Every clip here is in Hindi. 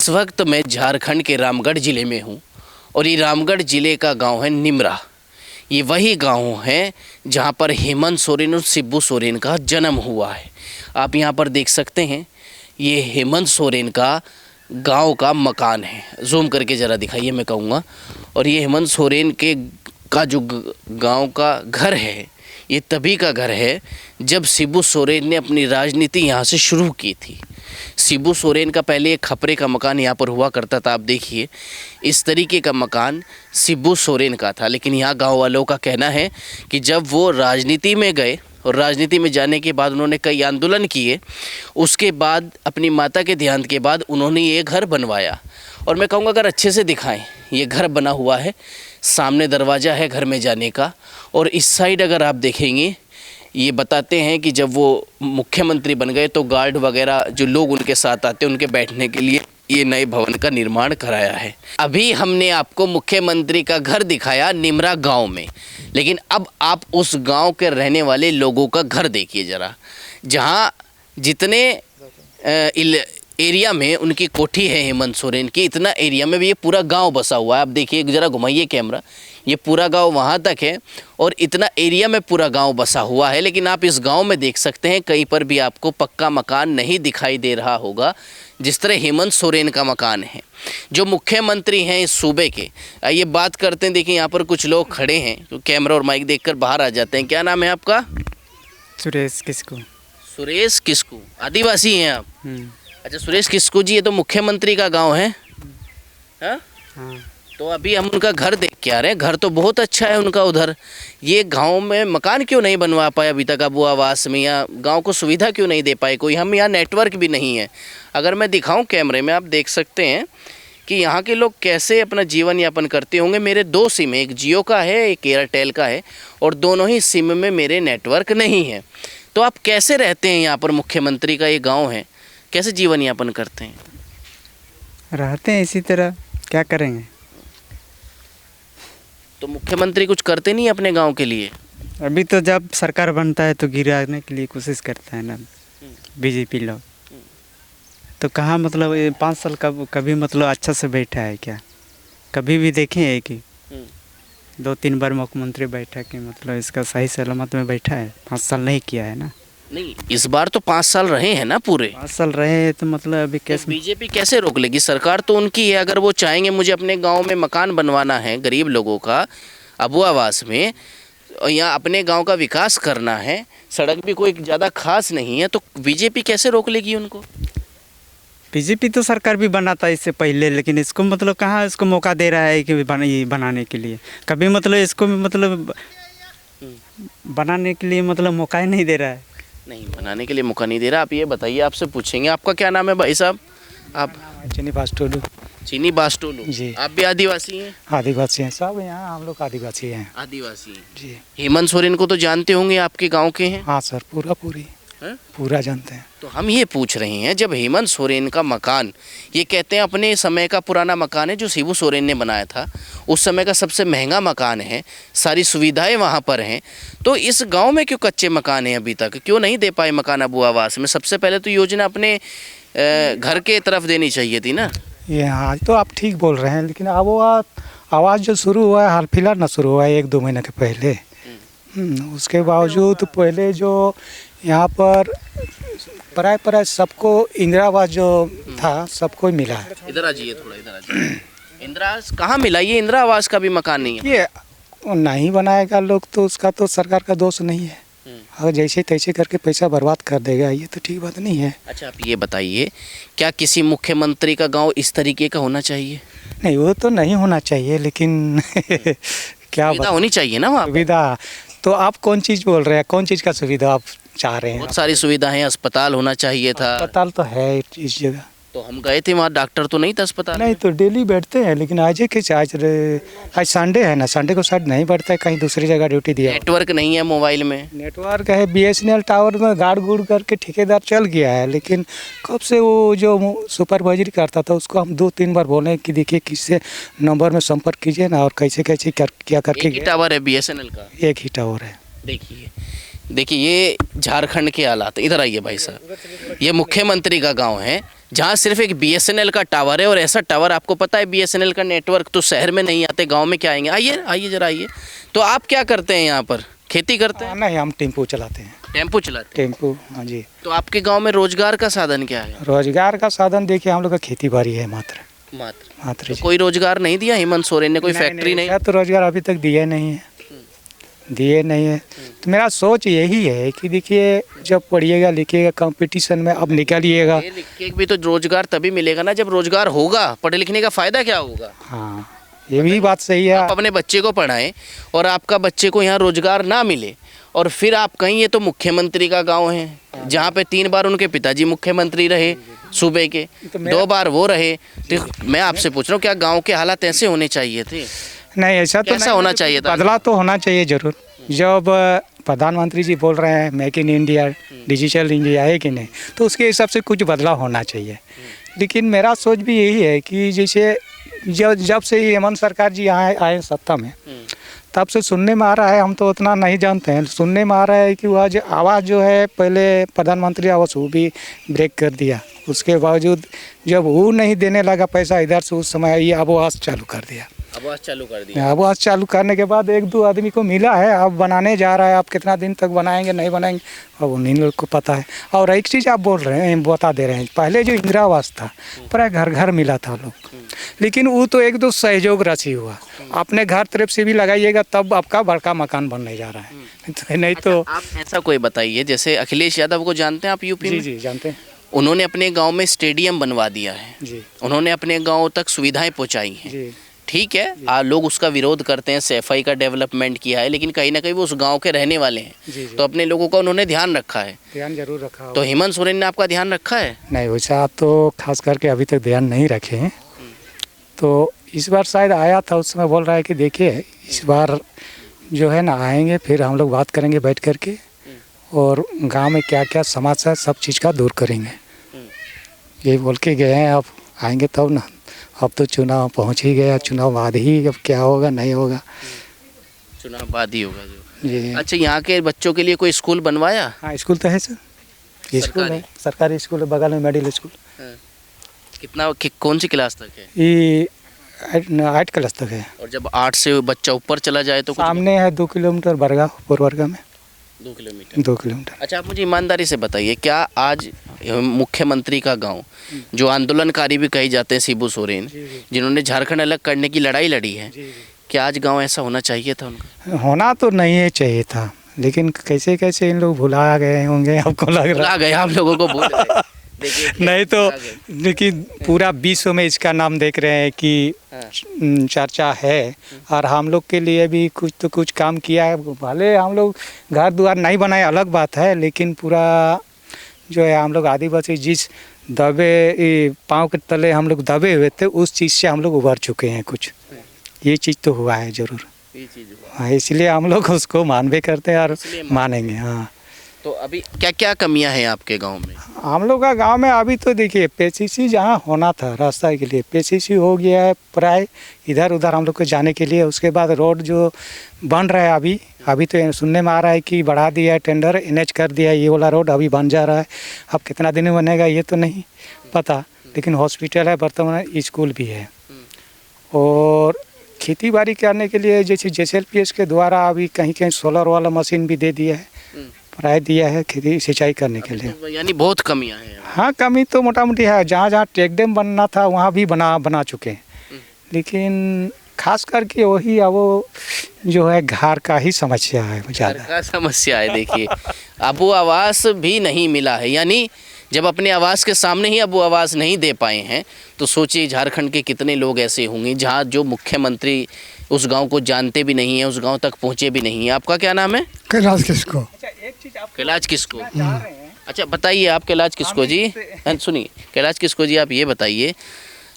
इस वक्त मैं झारखंड के रामगढ़ ज़िले में हूँ और ये रामगढ़ ज़िले का गांव है निमरा। ये वही गांव है जहां पर हेमंत सोरेन और शिबू सोरेन का जन्म हुआ है। आप यहां पर देख सकते हैं, ये हेमंत सोरेन का गांव का मकान है। जूम करके ज़रा दिखाइए मैं कहूँगा। और ये हेमंत सोरेन के का जो गांव का घर है, ये तभी का घर है जब शिबू सोरेन ने अपनी राजनीति यहाँ से शुरू की थी। शिबू सोरेन का पहले एक खपरे का मकान यहाँ पर हुआ करता था। आप देखिए, इस तरीके का मकान शिबू सोरेन का था। लेकिन यहाँ गांव वालों का कहना है कि जब वो राजनीति में गए और राजनीति में जाने के बाद उन्होंने कई आंदोलन किए, उसके बाद अपनी माता के देहांत के बाद उन्होंने ये घर बनवाया। और मैं कहूँगा अगर अच्छे से दिखाएं, ये घर बना हुआ है, सामने दरवाज़ा है घर में जाने का। और इस साइड अगर आप देखेंगे, ये बताते हैं कि जब वो मुख्यमंत्री बन गए तो गार्ड वगैरह जो लोग उनके साथ आते हैं, उनके बैठने के लिए ये नए भवन का निर्माण कराया है। अभी हमने आपको मुख्यमंत्री का घर दिखाया निमरा गांव में, लेकिन अब आप उस गांव के रहने वाले लोगों का घर देखिए ज़रा। जहाँ जितने एरिया में उनकी कोठी है हेमंत सोरेन की, इतना एरिया में भी ये पूरा गांव बसा हुआ है। आप देखिए, ज़रा घुमाइए कैमरा, ये पूरा गांव वहाँ तक है और इतना एरिया में पूरा गांव बसा हुआ है। लेकिन आप इस गांव में देख सकते हैं कहीं पर भी आपको पक्का मकान नहीं दिखाई दे रहा होगा, जिस तरह हेमंत सोरेन का मकान है। जो मुख्यमंत्री हैं इस सूबे के, आइए बात करते हैं। देखिए यहाँ पर कुछ लोग खड़े हैं तो कैमरा और माइक देखकर बाहर आ जाते हैं। क्या नाम है आपका? सुरेश किस्कू। सुरेश किस्कू, आदिवासी हैं आप? अच्छा सुरेश किस्कू जी, ये तो मुख्यमंत्री का गांव है। हाँ, तो अभी हम उनका घर देख के आ रहे हैं। घर तो बहुत अच्छा है उनका उधर। ये गांव में मकान क्यों नहीं बनवा पाए अभी तक अब वो आवास में, या गांव को सुविधा क्यों नहीं दे पाए कोई? हम यहाँ नेटवर्क भी नहीं है। अगर मैं दिखाऊं कैमरे में, आप देख सकते हैं कि यहाँ के लोग कैसे अपना जीवन यापन करते होंगे। मेरे दो सिम है, एक जियो का है, एक एयरटेल का है, और दोनों ही सिम में मेरे नेटवर्क नहीं है। तो आप कैसे रहते हैं यहाँ पर? मुख्यमंत्री का ये गाँव है, कैसे जीवन यापन करते हैं? रहते हैं इसी तरह, क्या करेंगे। तो मुख्यमंत्री कुछ करते नहीं अपने गांव के लिए? अभी तो जब सरकार बनता है तो गिराने के लिए कोशिश करता है ना बीजेपी लोग। तो कहाँ मतलब 5 साल कभी मतलब अच्छा से बैठा है क्या? कभी भी देखे हैं कि 2-3 बार मुख्यमंत्री बैठा कि मतलब इसका सही सलामत में बैठा है? 5 साल नहीं किया है ना। नहीं, इस बार तो 5 साल रहे हैं ना पूरे। 5 साल रहे हैं तो मतलब अभी कैसे? बीजेपी कैसे रोक लेगी? सरकार तो उनकी है। अगर वो चाहेंगे मुझे अपने गांव में मकान बनवाना है गरीब लोगों का, अबू आवास में, या अपने गांव का विकास करना है, सड़क भी कोई ज़्यादा खास नहीं है, तो बीजेपी कैसे रोक लेगी उनको? बीजेपी तो सरकार भी बनाता है इससे पहले, लेकिन इसको मतलब कहाँ इसको मौका दे रहा है कि बनाने के लिए। कभी मतलब इसको मतलब बनाने के लिए मतलब मौका ही नहीं दे रहा है। नहीं, बनाने के लिए मौका नहीं दे रहा। आप ये बताइए, आपसे पूछेंगे, आपका क्या नाम है भाई साहब? आप? चीनी बास्टोलू। चीनी बास्टोलू जी। आप भी आदिवासी हैं? आदिवासी हैं सब, यहाँ हम लोग आदिवासी हैं। आदिवासी जी। हेमंत सोरेन को तो जानते होंगे, आपके गांव के हैं? हाँ सर, पूरा जानते हैं। तो हम ये पूछ रहे हैं, जब हेमंत सोरेन का मकान, ये कहते हैं अपने समय का पुराना मकान है जो शिबू सोरेन ने बनाया था, उस समय का सबसे महंगा मकान है, सारी सुविधाएं वहाँ पर हैं, तो इस गांव में क्यों कच्चे मकान हैं अभी तक? क्यों नहीं दे पाए मकान अबू आवास में? सबसे पहले तो योजना अपने घर के तरफ देनी चाहिए थी ना। ये हाँ, तो आप ठीक बोल रहे हैं, लेकिन अब वो आवाज़ जो शुरू हुआ है हाल फिलहाल ना शुरू हुआ है 1-2 महीने के पहले। उसके बावजूद पहले जो यहाँ पर प्राय सबको इंदिरा आवास जो था सबको ही मिला है। इधर आ जाइए, थोड़ा इधर आ जाइए। इंदिरा आवास कहाँ मिला? ये इंदिरा आवास का भी मकान नहीं है। ये नहीं बनाएगा लोग तो उसका तो सरकार का दोष नहीं है। अगर जैसे तैसे करके पैसा बर्बाद कर देगा, ये तो ठीक बात नहीं है। अच्छा, आप ये बताइए, क्या किसी मुख्यमंत्री का गाँव इस तरीके का होना चाहिए? नहीं, वो तो नहीं होना चाहिए, लेकिन क्या होनी चाहिए ना वहाँ सुविधा। तो आप कौन चीज़ बोल रहे हैं? कौन चीज़ का सुविधा आप चाह रहे हैं? बहुत सारी सुविधाएं, अस्पताल होना चाहिए था। अस्पताल तो है इस जगह। तो हम गए थे वहाँ, डॉक्टर तो नहीं था अस्पताल? नहीं, तो डेली बैठते हैं, लेकिन आज संडे है ना, संडे को शायद नहीं बैठता है, कहीं दूसरी जगह ड्यूटी दिया। नेटवर्क नहीं है मोबाइल में? नेटवर्क है, BSNL टावर में गाड़ गुड़ करके ठेकेदार चल गया है, लेकिन कब से वो जो सुपरवाइजरी करता था उसको हम 2-3 बार बोले कि देखिए किससे नंबर में संपर्क कीजिए ना, और कैसे क्या करके। एक ही टावर है BSNL का? एक ही टावर है। देखिए, देखिए ये झारखंड के हालात, इधर आइए भाई साहब, ये मुख्यमंत्री का गांव है जहां सिर्फ एक बीएसएनएल का टावर है, और ऐसा टावर आपको पता है बीएसएनएल का नेटवर्क तो शहर में नहीं आते, गांव में क्या आएंगे। आइए आइए जरा आइए। तो आप क्या करते हैं यहाँ पर, खेती करते हैं? नहीं, हम टेम्पो चलाते हैं। टेम्पो चलाते हैं? टेम्पो, हाँ जी। तो आपके गांव में रोजगार का साधन क्या है? रोजगार का साधन देखिए हम लोग का खेती बाड़ी है मात्र मात्र जी। कोई रोजगार नहीं दिया हेमंत सोरेन ने, कोई फैक्ट्री नहीं? ऐसा तो रोजगार अभी तक दिए नहीं है, दिए नहीं है। तो मेरा सोच यही है कि देखिए जब पढ़िएगा लिखिएगा कंपटीशन में अब निकलिएगा। ये लिख के भी तो रोजगार तभी मिलेगा ना जब रोजगार होगा, पढ़े लिखने का फायदा क्या होगा? हाँ, ये भी बात सही है। आप अपने बच्चे को पढ़ाएं और आपका बच्चे को यहाँ रोजगार ना मिले, और फिर आप कहीं ये तो मुख्यमंत्री का गांव है जहाँ पे 3 बार उनके पिताजी मुख्यमंत्री रहे सूबे के, 2 बार वो रहे। तो मैं आपसे पूछ रहा हूँ क्या गांव के हालात ऐसे होने चाहिए थे? नहीं, ऐसा तो कैसा नहीं होना चाहिए था? बदलाव तो होना चाहिए जरूर। जब प्रधानमंत्री जी बोल रहे हैं make in India, digital India है कि नहीं, तो उसके हिसाब से कुछ बदलाव होना चाहिए। लेकिन मेरा सोच भी यही है कि जैसे जब से हेमंत सरकार जी यहाँ आए सत्ता में, तब से सुनने में आ रहा है, हम तो उतना नहीं जानते हैं, सुनने में आ रहा है कि वह जो आवास जो है पहले प्रधानमंत्री आवास वो भी ब्रेक कर दिया। उसके बावजूद जब वो नहीं देने लगा पैसा इधर से, उस समय ये आवास चालू कर दिया। आवास चालू कर दिया। आवास चालू करने के बाद 1-2 आदमी को मिला है, अब बनाने जा रहा है। अब कितना दिन तक बनाएंगे नहीं बनाएंगे अब उन्हीं लोग को पता है। और एक चीज़ आप बोल रहे हैं, बता दे रहे हैं, पहले जो इंदिरा आवास था प्राय घर घर मिला था लोग, लेकिन वो तो 1-2 सहयोग राशि हुआ। अपने घर तरफ से भी लगाइएगा तब आपका बड़का मकान बनने जा रहा है। नहीं तो आप ऐसा कोई बताइए, जैसे अखिलेश यादव को जानते हैं आप यूपी जी में? जी जानते हैं उन्होंने अपने गांव में स्टेडियम बनवा दिया है, जी उन्होंने अपने गांव तक सुविधाएं पहुंचाई हैं। जी ठीक है, लोग उसका विरोध करते हैं, सफाई का डेवलपमेंट किया है, लेकिन कहीं ना कहीं वो उस गांव के रहने वाले हैं, जी जी तो अपने लोगों का उन्होंने ध्यान रखा है। ध्यान जरूर रखा होगा। तो हेमंत सोरेन ने आपका ध्यान रखा है? नहीं, वैसा तो खास करके अभी तक ध्यान नहीं रखे हैं। तो इस बार शायद आया था, उस समय बोल रहा है कि देखिए इस बार जो है ना आएंगे, फिर हम लोग बात करेंगे बैठ करके, और गांव में क्या क्या समस्या सब चीज़ का दूर करेंगे, यही बोल के गए हैं। अब आएंगे तब ना, अब तो चुनाव पहुंच ही गया, चुनाव बाद ही अब क्या होगा नहीं होगा। चुनाव बाद ही होगा जो। जी अच्छा, यहाँ के बच्चों के लिए कोई स्कूल बनवाया? हाँ, स्कूल तो है सर, स्कूल है, सरकारी स्कूल है, बगल में मिडिल स्कूल। कितना कौन सी क्लास तक है? ये 8 क्लास तक है। और जब 8 से बच्चा ऊपर चला जाए तो कुछ सामने है 2 किलोमीटर बरगा, पूर्वरगा में 2 किलोमीटर। 2 किलोमीटर। अच्छा, आप मुझे ईमानदारी से बताइए, क्या आज मुख्यमंत्री का गांव, जो आंदोलनकारी भी कहे जाते हैं शिबू सोरेन, जिन्होंने झारखंड अलग करने की लड़ाई लड़ी है, क्या आज गांव ऐसा होना चाहिए था उनका? होना तो नहीं चाहिए था, लेकिन कैसे कैसे इन लोग भुला गए होंगे, आपको लग रहा भुला गए, आप लोगों को भूल गए। देखिए नहीं तो लेकिन पूरा विश्व में इसका नाम देख रहे हैं कि चर्चा है, और हम लोग के लिए भी कुछ तो कुछ काम किया है। भले हम लोग घर द्वार नहीं बनाए अलग बात है, लेकिन पूरा जो है हम लोग आदिवासी जिस दबे पाँव के तले हम लोग दबे हुए थे, उस चीज़ से हम लोग उभर चुके हैं। कुछ ये चीज़ तो हुआ है ज़रूर, ये चीज़ हुआ। हाँ, इसलिए हम लोग उसको मानवे करते हैं और मानेंगे। हाँ, तो अभी क्या क्या कमियां हैं आपके गांव में? हम लोग का गांव में अभी तो देखिए पीसीसी जहाँ होना था रास्ता के लिए, पीसीसी हो गया है प्राय इधर उधर हम लोग को जाने के लिए। उसके बाद रोड जो बन रहा है अभी तो सुनने में आ रहा है कि बढ़ा दिया है, टेंडर NH कर दिया है, ये वाला रोड अभी बन जा रहा है। अब कितना दिन में बनेगा ये तो नहीं पता, लेकिन हॉस्पिटल है, वर्तमान स्कूल भी है, और खेती बाड़ी करने के लिए जैसे JSLPS के द्वारा अभी कहीं कहीं सोलर वाला मशीन भी दे दिया है, प्राय दिया है खेती सिंचाई करने के लिए। तो यानी बहुत कमियां हैं। हाँ, कमी तो मोटा मोटी है, जहाँ जहाँ चेक डैम बनना था वहाँ भी बना चुके हैं, लेकिन खास करके वही अब वो जो है घर का ही समस्या है ज़्यादा। का समस्या है। देखिए, अब वो आवास भी नहीं मिला है, यानी जब अपने आवास के सामने ही अब वो आवास नहीं दे पाए हैं, तो सोचिए झारखंड के कितने लोग ऐसे होंगे जहाँ जो मुख्यमंत्री उस गांव को जानते भी नहीं है, उस गांव तक पहुँचे भी नहीं है। आपका क्या नाम है? कैलाश किसको? कैलाश किसको? अच्छा, बताइए आप कैलाश किसको जी? सुनिए कैलाश किसको जी, आप ये बताइए,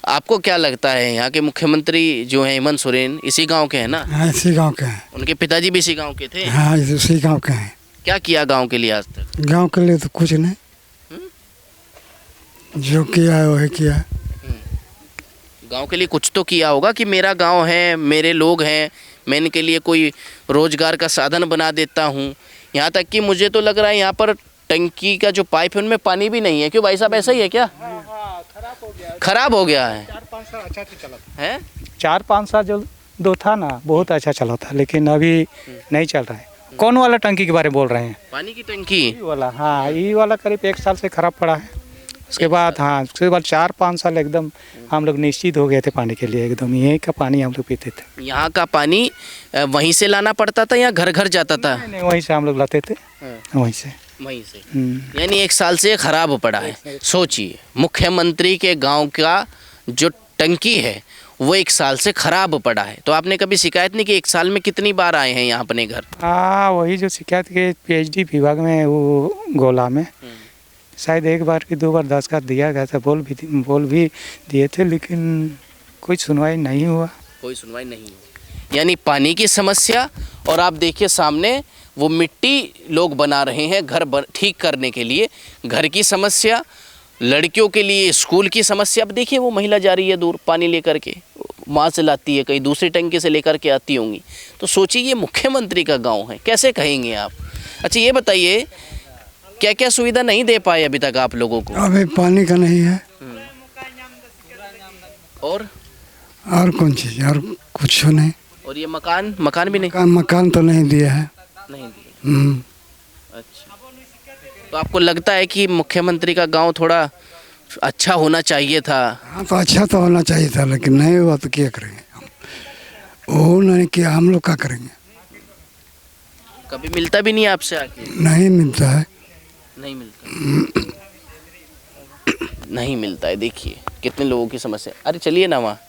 आपको क्या लगता है यहाँ के मुख्यमंत्री जो हैं हेमंत सोरेन इसी गांव के हैं ना? हाँ, इसी गांव के हैं। उनके पिताजी भी इसी गांव के थे? हाँ, इसी गांव के हैं। क्या किया गांव के लिए आज तक? गांव के लिए तो कुछ नहीं, जो किया है वही किया है। गांव के लिए कुछ तो किया होगा कि मेरा गांव है, मेरे लोग हैं, मैं इनके लिए कोई रोजगार का साधन बना देता हूँ, यहाँ तक कि मुझे तो लग रहा है यहाँ पर टंकी का जो पाइप है उनमें पानी भी नहीं है। क्यों भाई साहब, ऐसा ही है क्या? खराब हो गया है? 4-5 साल अच्छा से चला था। हैं? 4-5 साल जो दो था ना, बहुत अच्छा चला था, लेकिन अभी नहीं चल रहा है। कौन वाला टंकी के बारे में बोल रहे हैं? पानी की टंकी? ये वाला, हाँ, ये वाला करीब 1 साल से खराब पड़ा है। उसके बाद, हाँ, उसके बाद 4-5 साल एकदम हम लोग निश्चित हो गए थे पानी के लिए, एकदम यहीं का पानी हम लोग पीते थे। यहाँ का पानी वहीं से लाना पड़ता था या घर घर जाता था? नहीं, वहीं से हम लोग लाते थे, वहीं से। वहीं से। यानी 1 साल से खराब पड़ा है। सोचिए, मुख्यमंत्री के गांव का जो टंकी है वो 1 साल से खराब पड़ा है। तो आपने कभी शिकायत नहीं कि 1 साल में कितनी बार आए हैं यहाँ अपने घर? हाँ, वही जो शिकायत के PhD विभाग में, वो गोला में शायद 1 बार कि 2 बार दस्खत दिया गया था, बोल भी दिए थे, लेकिन कोई सुनवाई नहीं हुआ। कोई सुनवाई नहीं हुई। यानी पानी की समस्या, और आप देखिए सामने वो मिट्टी लोग बना रहे हैं घर ठीक करने के लिए। घर की समस्या, लड़कियों के लिए स्कूल की समस्या। अब देखिए वो महिला जा रही है दूर पानी लेकर के, वहाँ से लाती है, कहीं दूसरी टंकी से लेकर के आती होंगी। तो सोचिए ये मुख्यमंत्री का गांव है, कैसे कहेंगे आप? अच्छा ये बताइए, क्या क्या सुविधा नहीं दे पाए अभी तक आप लोगों को? अभी पानी का नहीं है और कौन चीज़, और कुछ नहीं। और ये मकान भी नहीं? मकान तो नहीं दिया है। नहीं दिए। हम्म। अच्छा, तो आपको लगता है कि मुख्यमंत्री का गांव थोड़ा अच्छा होना चाहिए था? हाँ, तो अच्छा तो होना चाहिए था, लेकिन नहीं हुआ तो क्या करेंगे हम? वो नहीं किया, हम लोग क्या करेंगे? कभी मिलता भी नहीं आपसे आके? नहीं मिलता है। नहीं मिलता। नहीं मिलता है। देखिए कितने लोगों की समस्या। अरे चलिए ना, वहाँ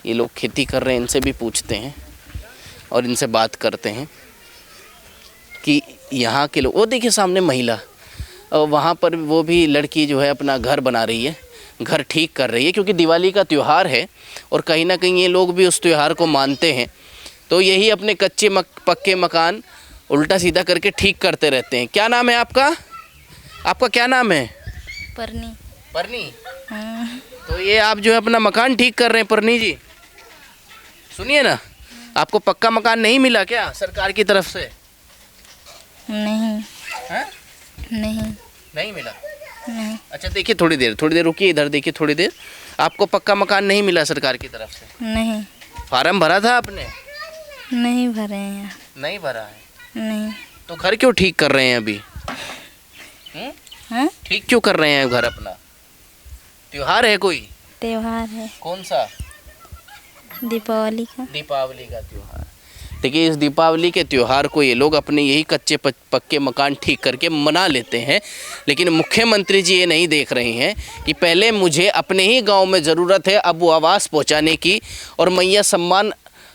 ये लोग खेती कर रहे हैं, इनसे भी पूछते हैं और इनसे बात करते हैं कि यहाँ के लोग। वो देखिए सामने महिला, और वहाँ पर वो भी लड़की जो है अपना घर बना रही है, घर ठीक कर रही है, क्योंकि दिवाली का त्यौहार है और कहीं ना कहीं ये लोग भी उस त्यौहार को मानते हैं। तो यही अपने कच्चे पक्के मकान उल्टा सीधा करके ठीक करते रहते हैं। क्या नाम है आपका? आपका क्या नाम है? परनी। परनी? हाँ। तो ये आप जो है अपना मकान ठीक कर रहे हैं परनी जी, सुनिए ना, आपको पक्का मकान नहीं मिला क्या सरकार की तरफ से? नहीं। हैं? नहीं मिला? नहीं। अच्छा देखिए, थोड़ी देर रुकिए, इधर देखिए थोड़ी देर। आपको पक्का मकान नहीं मिला सरकार की तरफ से? नहीं। फार्म भरा था आपने? नहीं भरे हैं। नहीं भरा है? नहीं। तो घर क्यों ठीक कर रहे हैं अभी? हाँ? ठीक क्यों कर रहे हैं घर अपना? त्योहार है कोई? त्योहार है। कौन सा? दीपावली का। दीपावली का त्योहार। देखिए इस दीपावली के त्यौहार को ये लोग अपने यही कच्चे पक्के मकान ठीक करके मना लेते हैं, लेकिन मुख्यमंत्री जी ये नहीं देख रहे हैं कि पहले मुझे अपने ही गांव में ज़रूरत है अब वो आवास पहुंचाने की और मैया सम्मान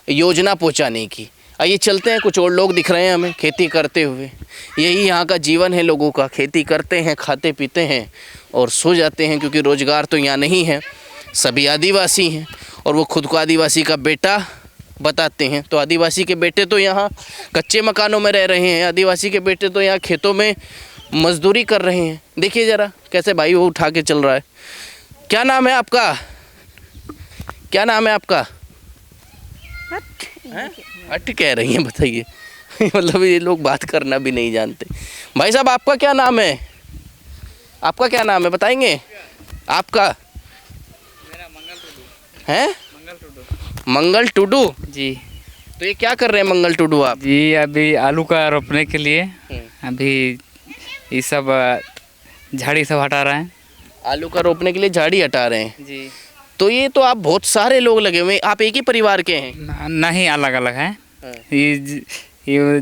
योजना पहुंचाने की। आइए चलते हैं, कुछ और लोग दिख रहे हैं हमें खेती करते हुए। यही यहाँ का जीवन है लोगों का, खेती करते हैं, खाते पीते हैं और सो जाते हैं, क्योंकि रोज़गार तो यहाँ नहीं है। सभी आदिवासी हैं और वो खुद को आदिवासी का बेटा बताते हैं। तो आदिवासी के बेटे तो यहाँ कच्चे मकानों में रह रहे हैं, आदिवासी के बेटे तो यहाँ खेतों में मजदूरी कर रहे हैं। देखिए ज़रा कैसे भाई वो उठा के चल रहा है। क्या नाम है आपका? क्या नाम है आपका? हट कह रही हैं, बताइए। मतलब ये लोग बात करना भी नहीं जानते। भाई साहब आपका क्या नाम है? आपका क्या नाम है बताएंगे? आपका है? मंगल टुडू जी। तो ये क्या कर रहे हैं मंगल टुडू आप? जी अभी आलू का रोपने के लिए अभी ये सब झाड़ी सब हटा रहे हैं। आलू का रोपने के लिए झाड़ी हटा रहे हैं। जी। तो ये तो आप बहुत सारे लोग लगे हुए हैं, आप एक ही परिवार के हैं? नहीं, अलग अलग है। हाँ। ये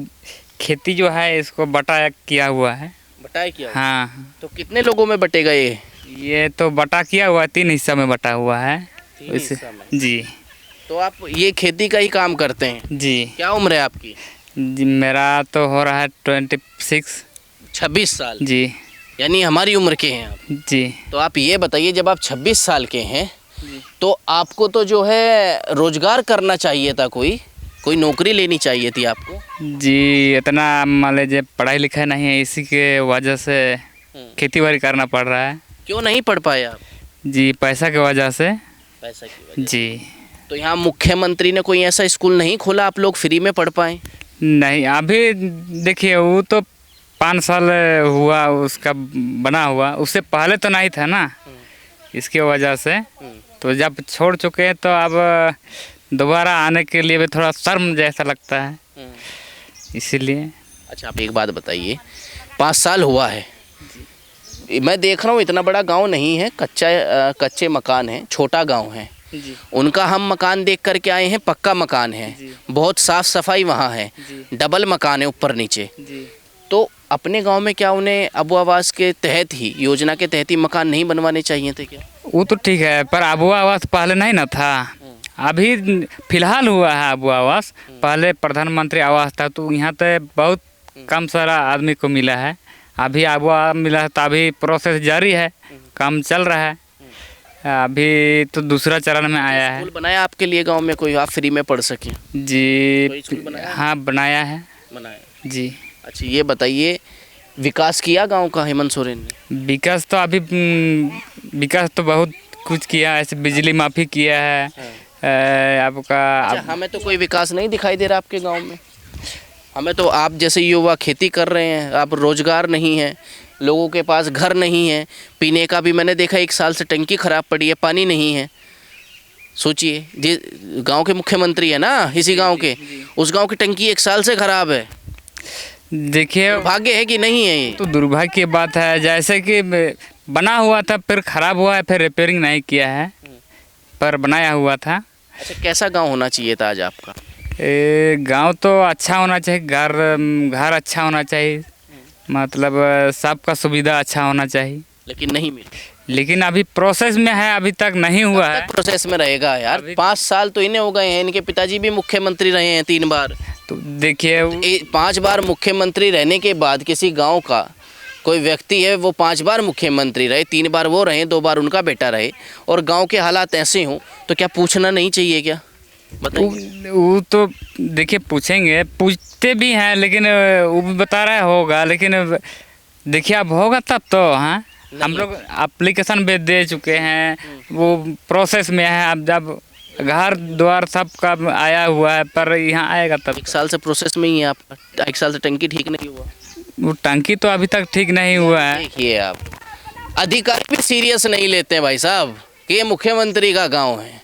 खेती जो है इसको बटा किया हुआ है। बटाई किया? हाँ। तो कितने लोगों में बटेगा ये? ये तो बटा किया हुआ है, 3 हिस्सा में बटा हुआ है। 3 हिस्सा में। जी। तो आप ये खेती का ही काम करते हैं? जी। क्या उम्र है आपकी? जी मेरा तो हो रहा है 26। 26 साल? जी। यानी हमारी उम्र के हैं आप? जी। तो आप ये बताइए, जब आप 26 साल के हैं तो आपको तो जो है रोजगार करना चाहिए था, कोई नौकरी लेनी चाहिए थी आपको। जी इतना मान लीजिए पढ़ाई लिखाई नहीं है, इसी के वजह से खेती बाड़ी करना पड़ रहा है। क्यों नहीं पढ़ पाए आप? जी पैसा की वजह से। पैसा की वजह। जी। तो यहाँ मुख्यमंत्री ने कोई ऐसा स्कूल नहीं खोला आप लोग फ्री में पढ़ पाए? नहीं, अभी देखिए वो तो 5 साल हुआ उसका बना हुआ, उससे पहले तो नहीं था ना, इसके वजह से। तो जब छोड़ चुके हैं तो अब दोबारा आने के लिए भी थोड़ा शर्म जैसा लगता है, इसीलिए। अच्छा, आप एक बात बताइए, 5 साल हुआ है, मैं देख रहा हूँ इतना बड़ा गांव नहीं है, कच्चे मकान हैं, छोटा गांव है। उनका हम मकान देख करके आए हैं, पक्का मकान है, बहुत साफ सफाई वहाँ है, डबल मकान है ऊपर नीचे। तो अपने गांव में क्या उन्हें अबू आवास के तहत ही, योजना के तहत ही मकान नहीं बनवाने चाहिए थे क्या? वो तो ठीक है, पर अबू आवास पहले नहीं ना था, अभी फिलहाल हुआ है अबू आवास। पहले प्रधानमंत्री आवास था, तो यहाँ पे बहुत कम सारा आदमी को मिला है। अभी अबू आवास मिला है, तो अभी प्रोसेस जारी है, काम चल रहा है। अभी तो दूसरा चरण में आया है। स्कूल बनाया आपके लिए गांव में कोई, आप फ्री में पढ़ सकें? जी स्कूल बनाया? हाँ, बनाया है बनाया। जी। अच्छा, ये बताइए, विकास किया गांव का हेमंत सोरेन ने? विकास तो अभी विकास तो बहुत कुछ किया है, ऐसे बिजली माफ़ी किया है। आपका अच्छा, हमें तो कोई विकास नहीं दिखाई दे रहा आपके गांव में। हमें तो, आप जैसे युवा खेती कर रहे हैं, आप रोजगार नहीं है, लोगों के पास घर नहीं है, पीने का भी मैंने देखा 1 साल से टंकी खराब पड़ी है, पानी नहीं है। सोचिए, जी गांव के मुख्यमंत्री है ना इसी गांव के, उस गांव की टंकी 1 साल से खराब है। देखिए, भाग्य है कि नहीं है ये? तो दुर्भाग्य की बात है, जैसे कि बना हुआ था, फिर खराब हुआ है, फिर रिपेयरिंग नहीं किया है, पर बनाया हुआ था। अच्छा, कैसा गांव होना चाहिए था आज आपका? गांव तो अच्छा होना चाहिए, घर अच्छा होना चाहिए, मतलब सबका सुविधा अच्छा होना चाहिए, लेकिन नहीं मिला। लेकिन अभी प्रोसेस में है, अभी तक नहीं हुआ है। प्रोसेस में रहेगा यार, 5 साल तो इन्हें हो गए हैं, इनके पिताजी भी मुख्यमंत्री रहे हैं 3 बार। तो देखिए, 5 बार मुख्यमंत्री रहने के बाद किसी गांव का कोई व्यक्ति है, वो 5 बार मुख्यमंत्री रहे, 3 बार वो रहे, 2 बार उनका बेटा रहे, और गांव के हालात ऐसे हों, तो क्या पूछना नहीं चाहिए क्या? बताइए। वो तो देखिए पूछेंगे, पूछते भी हैं, लेकिन वो भी बता रहा होगा, लेकिन देखिए अब होगा तब तो। हाँ, हम लोग एप्लीकेशन भी दे चुके हैं, वो प्रोसेस में है। अब जब घर द्वार सब का आया हुआ है, पर यहाँ आएगा तब। 1 साल से प्रोसेस में ही है आपका, 1 साल से टंकी ठीक नहीं हुआ? वो टंकी तो अभी तक ठीक नहीं हुआ है। देखिए, आप अधिकारी भी सीरियस नहीं लेते हैं भाई साहब कि ये मुख्यमंत्री का गांव है।